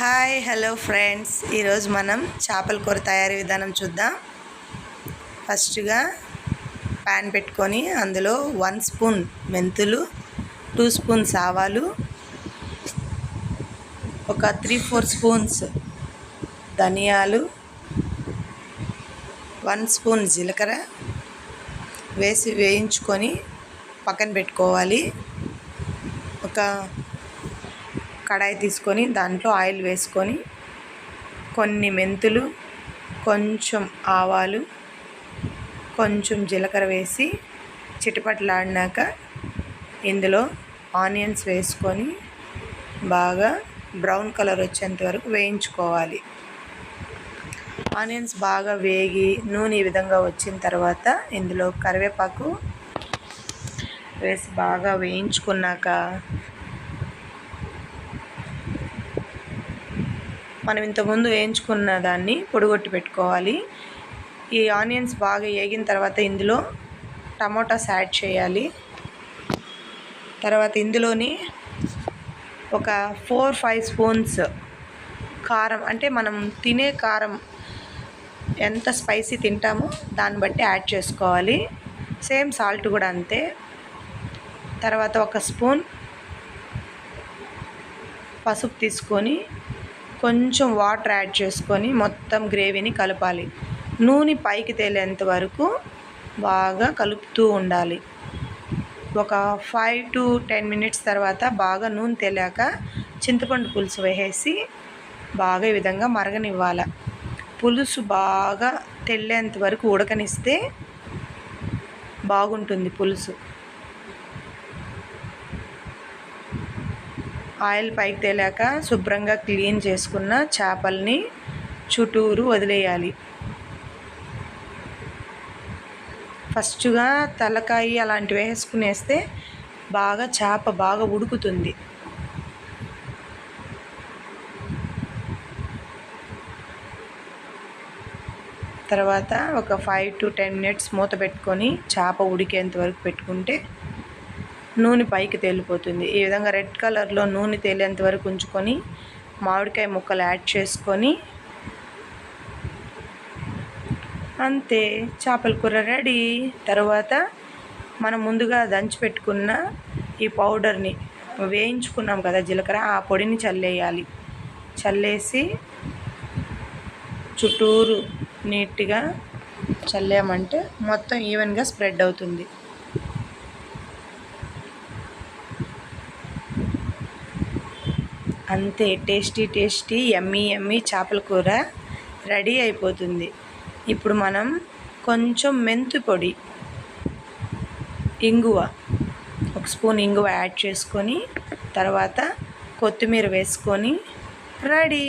Hi hello friends, ఈరోజు మనం చేపల కూర తయారీ విధానం చూద్దాం. ఫస్ట్గా ప్యాన్ పెట్టుకొని అందులో 1 స్పూన్ మెంతులు, 2 స్పూన్స్ ఆవాలు, ఒక 3-4 స్పూన్స్ ధనియాలు, 1 స్పూన్ జీలకర్ర వేసి వేయించుకొని పక్కన పెట్టుకోవాలి. ఒక కడాయి తీసుకొని దాంట్లో ఆయిల్ వేసుకొని కొన్ని మెంతులు, కొంచెం ఆవాలు, కొంచెం జీలకర్ర వేసి చిటపటలాడినాక ఇందులో ఆనియన్స్ వేసుకొని బాగా బ్రౌన్ కలర్ వచ్చేంత వరకు వేయించుకోవాలి. ఆనియన్స్ బాగా వేగి నూనె ఈ విధంగా వచ్చిన తర్వాత ఇందులో కరివేపాకు వేసి బాగా వేయించుకున్నాక మనం ఇంతకుముందు వేయించుకున్న దాన్ని పొడిగొట్టి పెట్టుకోవాలి. ఈ ఆనియన్స్ బాగా వేగిన తర్వాత ఇందులో టమోటాస్ యాడ్ చేయాలి. తర్వాత ఇందులోని ఒక 4-5 స్పూన్స్ కారం, అంటే మనం తినే కారం ఎంత స్పైసీ తింటామో దాన్ని బట్టి యాడ్ చేసుకోవాలి. సేమ్ సాల్ట్ కూడా అంతే. తర్వాత 1 స్పూన్ పసుపు తీసుకొని కొంచెం వాటర్ యాడ్ చేసుకొని మొత్తం గ్రేవీని కలపాలి. నూనె పైకి తేలేంత వరకు బాగా కలుపుతూ ఉండాలి. ఒక 5-10 మినిట్స్ తర్వాత బాగా నూనె తేలాక చింతపండు పులుసు వేసేసి బాగా ఈ విధంగా మరగనివ్వాలి. పులుసు బాగా తెల్లేంత వరకు ఉడకనిస్తే బాగుంటుంది పులుసు. ఆయిల్ పైకి తేలాక శుభ్రంగా క్లీన్ చేసుకున్న చేపల్ని చుట్టూరు వదిలేయాలి. ఫస్ట్గా తలకాయ అలాంటివి వేసుకునేస్తే బాగా చేప బాగా ఉడుకుతుంది. తర్వాత ఒక 5-10 మినిట్స్ మూత పెట్టుకొని చేప ఉడికేంత వరకు పెట్టుకుంటే నూనె పైకి తేలిపోతుంది. ఈ విధంగా రెడ్ కలర్లో నూనె తేలేంత వరకు ఉంచుకొని మామిడికాయ ముక్కలు యాడ్ చేసుకొని అంతే, చేపల కూర రెడీ. తర్వాత మనం ముందుగా దంచి పెట్టుకున్న ఈ పౌడర్ని వేయించుకున్నాం కదా జీలకర్ర, ఆ పొడిని చల్లేయాలి. చల్లేసి చుట్టూరు నీట్గా చల్లామంటే మొత్తం ఈవెన్గా స్ప్రెడ్ అవుతుంది. అంతే, టేస్టీ యమ్మీ చేపల కూర రెడీ అయిపోతుంది. ఇప్పుడు మనం కొంచెం మెంతు పొడి, ఇంగువ, 1 స్పూన్ ఇంగువ యాడ్ చేసుకొని తర్వాత కొత్తిమీర వేసుకొని రెడీ.